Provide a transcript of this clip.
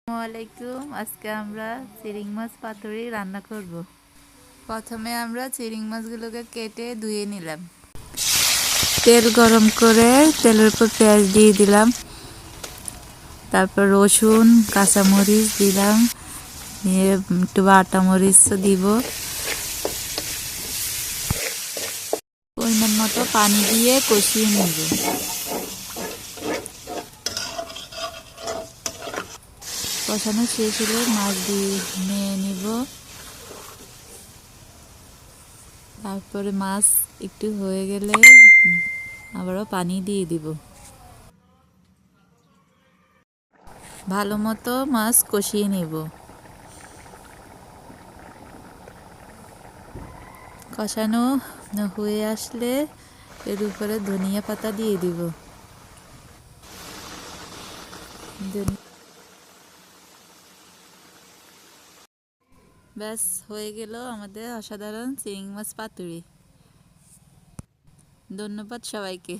আসসালামাইকুম। আজকে আমরা চিংড়ি মাছ পাতুরি রান্না করব। প্রথমে আমরা চিংড়ি মাছগুলোকে কেটে ধুয়ে নিলাম। তেল গরম করে তেলের উপর পেঁয়াজ দিয়ে দিলাম, তারপর রসুন কাঁচামরিচ দিলাম, দিয়ে একটু বাটা মরিচও দিব। পরিমাণ মতো পানি দিয়ে কষিয়ে নেব। কষানো শেষ হলে মাছ দিয়ে নিয়ে নিব। তারপরে মাছ একটু হয়ে গেলে আবারও পানি দিয়ে দিব। ভালো মতো মাছ কষিয়ে নেব। কষানো হয়ে আসলে এর উপরে ধনিয়া পাতা দিয়ে দিব। ব্যাস হয়ে গেল আমাদের অসাধারণ চিংড়ি মাছ পাতুরি। ধন্যবাদ সবাইকে।